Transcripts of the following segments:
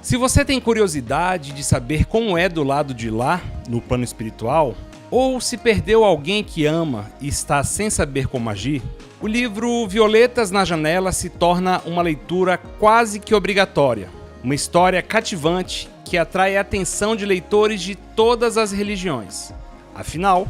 Se você tem curiosidade de saber como é do lado de lá, no plano espiritual, ou se perdeu alguém que ama e está sem saber como agir, o livro Violetas na Janela se torna uma leitura quase que obrigatória. Uma história cativante que atrai a atenção de leitores de todas as religiões. Afinal,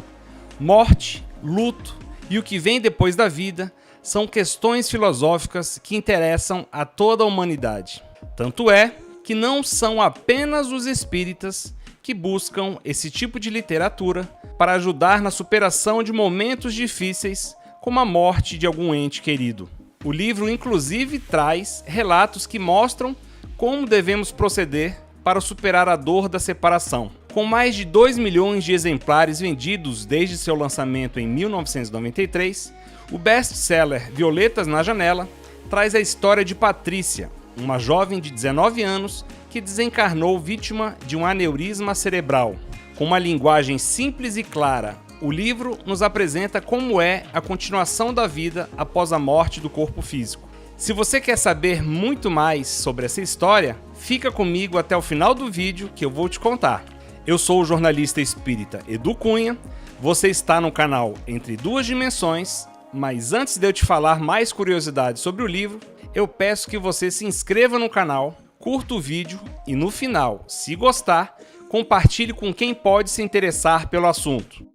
morte, luto e o que vem depois da vida são questões filosóficas que interessam a toda a humanidade. Tanto é que não são apenas os espíritas que buscam esse tipo de literatura para ajudar na superação de momentos difíceis, como a morte de algum ente querido. O livro, inclusive, traz relatos que mostram como devemos proceder para superar a dor da separação. Com mais de 2 milhões de exemplares vendidos desde seu lançamento em 1993, o best-seller Violetas na Janela traz a história de Patrícia, uma jovem de 19 anos que desencarnou vítima de um aneurisma cerebral. Com uma linguagem simples e clara, o livro nos apresenta como é a continuação da vida após a morte do corpo físico. Se você quer saber muito mais sobre essa história, fica comigo até o final do vídeo que eu vou te contar. Eu sou o jornalista espírita Edu Cunha, você está no canal Entre Duas Dimensões, mas antes de eu te falar mais curiosidades sobre o livro, eu peço que você se inscreva no canal, curta o vídeo e no final, se gostar, compartilhe com quem pode se interessar pelo assunto.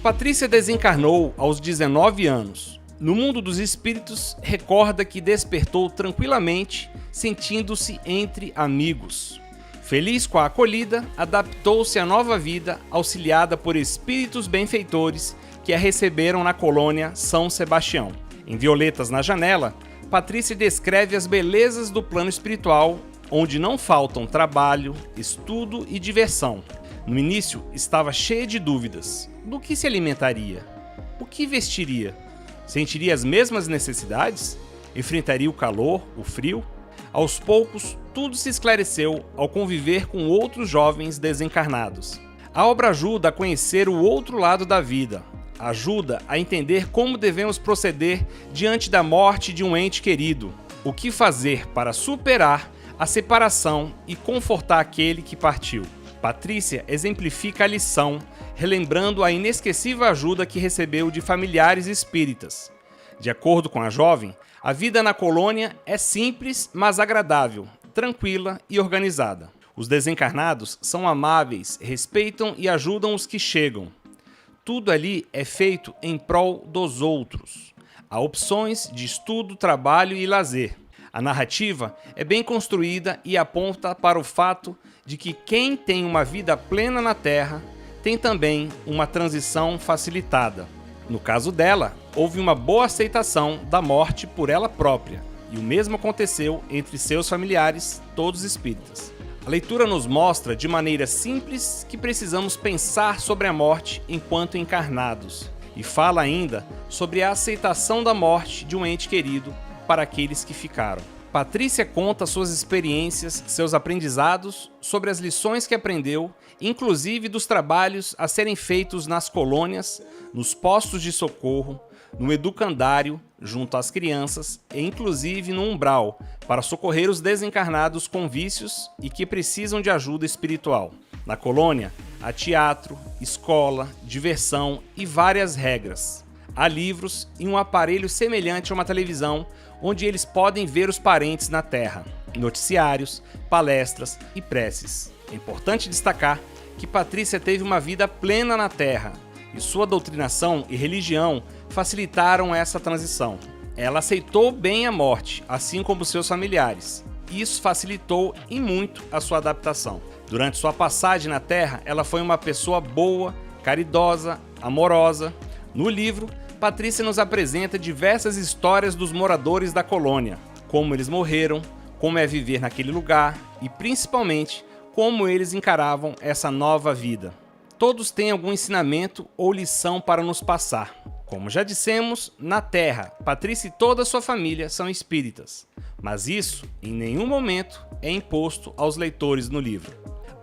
Patrícia desencarnou aos 19 anos. No mundo dos espíritos, recorda que despertou tranquilamente, sentindo-se entre amigos. Feliz com a acolhida, adaptou-se à nova vida, auxiliada por espíritos benfeitores que a receberam na colônia São Sebastião. Em Violetas na Janela, Patrícia descreve as belezas do plano espiritual, onde não faltam trabalho, estudo e diversão. No início, estava cheia de dúvidas. Do que se alimentaria? O que vestiria? Sentiria as mesmas necessidades? Enfrentaria o calor, o frio? Aos poucos, tudo se esclareceu ao conviver com outros jovens desencarnados. A obra ajuda a conhecer o outro lado da vida, ajuda a entender como devemos proceder diante da morte de um ente querido, o que fazer para superar a separação e confortar aquele que partiu. Patrícia exemplifica a lição, relembrando a inesquecível ajuda que recebeu de familiares espíritas. De acordo com a jovem, a vida na colônia é simples, mas agradável, tranquila e organizada. Os desencarnados são amáveis, respeitam e ajudam os que chegam. Tudo ali é feito em prol dos outros. Há opções de estudo, trabalho e lazer. A narrativa é bem construída e aponta para o fato de que quem tem uma vida plena na Terra tem também uma transição facilitada. No caso dela, houve uma boa aceitação da morte por ela própria, e o mesmo aconteceu entre seus familiares, todos espíritas. A leitura nos mostra de maneira simples que precisamos pensar sobre a morte enquanto encarnados, e fala ainda sobre a aceitação da morte de um ente querido para aqueles que ficaram. Patrícia conta suas experiências, seus aprendizados, sobre as lições que aprendeu, inclusive dos trabalhos a serem feitos nas colônias, nos postos de socorro, no educandário, junto às crianças e inclusive no umbral, para socorrer os desencarnados com vícios e que precisam de ajuda espiritual. Na colônia, há teatro, escola, diversão e várias regras. Há livros e um aparelho semelhante a uma televisão, onde eles podem ver os parentes na Terra, noticiários, palestras e preces. É importante destacar que Patrícia teve uma vida plena na Terra, e sua doutrinação e religião facilitaram essa transição. Ela aceitou bem a morte, assim como seus familiares. Isso facilitou e muito a sua adaptação. Durante sua passagem na Terra, ela foi uma pessoa boa, caridosa, amorosa. No livro, Patrícia nos apresenta diversas histórias dos moradores da colônia, como eles morreram, como é viver naquele lugar e, principalmente, como eles encaravam essa nova vida. Todos têm algum ensinamento ou lição para nos passar. Como já dissemos, na Terra, Patrícia e toda a sua família são espíritas, mas isso, em nenhum momento, é imposto aos leitores no livro.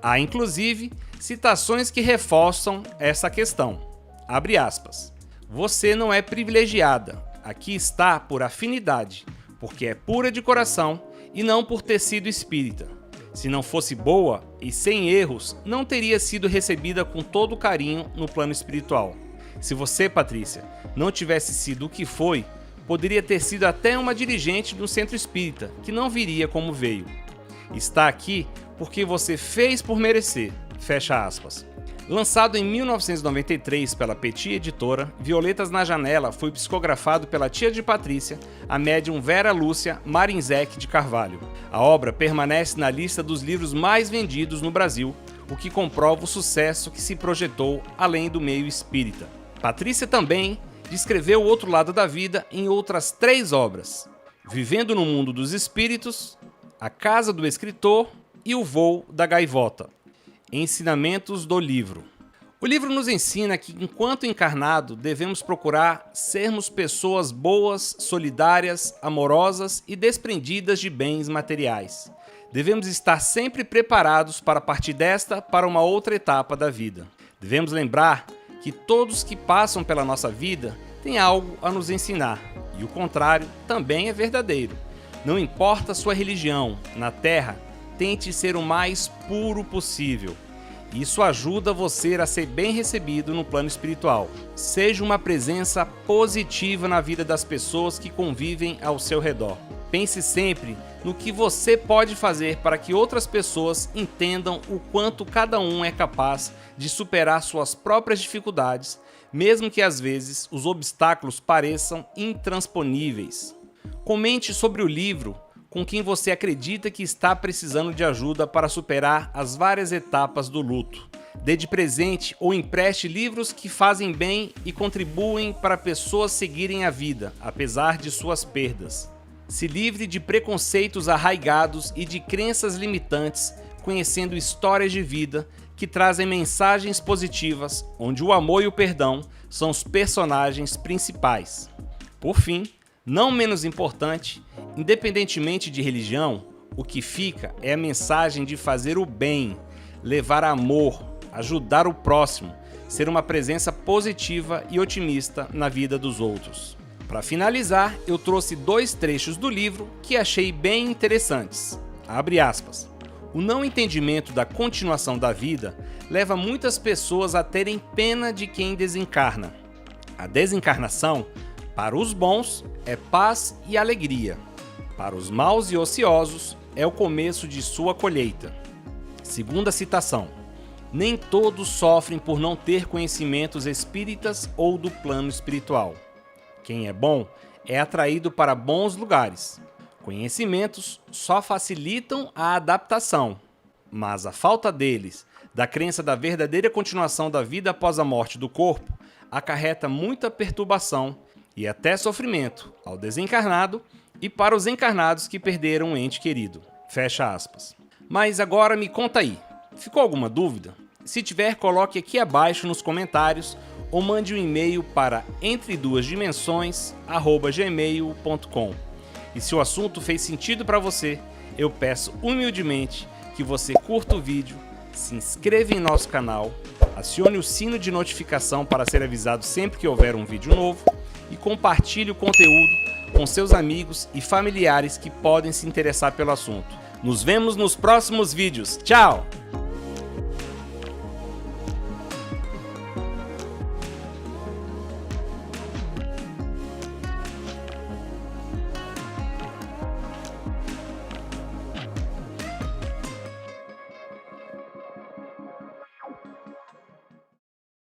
Há, inclusive, citações que reforçam essa questão. Abre aspas. Você não é privilegiada, aqui está por afinidade, porque é pura de coração e não por ter sido espírita. Se não fosse boa e sem erros, não teria sido recebida com todo carinho no plano espiritual. Se você, Patrícia, não tivesse sido o que foi, poderia ter sido até uma dirigente de um centro espírita, que não viria como veio. Está aqui porque você fez por merecer. Fecha aspas. Lançado em 1993 pela Petit Editora, Violetas na Janela foi psicografado pela tia de Patrícia, a médium Vera Lúcia Marinzec de Carvalho. A obra permanece na lista dos livros mais vendidos no Brasil, o que comprova o sucesso que se projetou além do meio espírita. Patrícia também descreveu o outro lado da vida em outras 3 obras: Vivendo no Mundo dos Espíritos, A Casa do Escritor e O Voo da Gaivota. Ensinamentos do livro. O livro nos ensina que, enquanto encarnado, devemos procurar sermos pessoas boas, solidárias, amorosas e desprendidas de bens materiais. Devemos estar sempre preparados para partir desta para uma outra etapa da vida. Devemos lembrar que todos que passam pela nossa vida têm algo a nos ensinar, e o contrário também é verdadeiro. Não importa sua religião, na Terra, tente ser o mais puro possível. Isso ajuda você a ser bem recebido no plano espiritual. Seja uma presença positiva na vida das pessoas que convivem ao seu redor. Pense sempre no que você pode fazer para que outras pessoas entendam o quanto cada um é capaz de superar suas próprias dificuldades, mesmo que às vezes os obstáculos pareçam intransponíveis. Comente sobre o livro com quem você acredita que está precisando de ajuda para superar as várias etapas do luto. Dê de presente ou empreste livros que fazem bem e contribuem para pessoas seguirem a vida, apesar de suas perdas. Se livre de preconceitos arraigados e de crenças limitantes, conhecendo histórias de vida que trazem mensagens positivas, onde o amor e o perdão são os personagens principais. Por fim, não menos importante, independentemente de religião, o que fica é a mensagem de fazer o bem, levar amor, ajudar o próximo, ser uma presença positiva e otimista na vida dos outros. Para finalizar, eu trouxe 2 trechos do livro que achei bem interessantes. Abre aspas. O não entendimento da continuação da vida leva muitas pessoas a terem pena de quem desencarna. A desencarnação, para os bons, é paz e alegria. Para os maus e ociosos, é o começo de sua colheita. Segunda citação. Nem todos sofrem por não ter conhecimentos espíritas ou do plano espiritual. Quem é bom é atraído para bons lugares. Conhecimentos só facilitam a adaptação, mas a falta deles, da crença da verdadeira continuação da vida após a morte do corpo, acarreta muita perturbação e até sofrimento ao desencarnado e para os encarnados que perderam um ente querido. Fecha aspas. Mas agora me conta aí, ficou alguma dúvida? Se tiver, coloque aqui abaixo nos comentários ou mande um e-mail para entreduasdimensões@gmail.com. E se o assunto fez sentido para você, eu peço humildemente que você curta o vídeo, se inscreva em nosso canal, acione o sino de notificação para ser avisado sempre que houver um vídeo novo e compartilhe o conteúdo com seus amigos e familiares que podem se interessar pelo assunto. Nos vemos nos próximos vídeos. Tchau!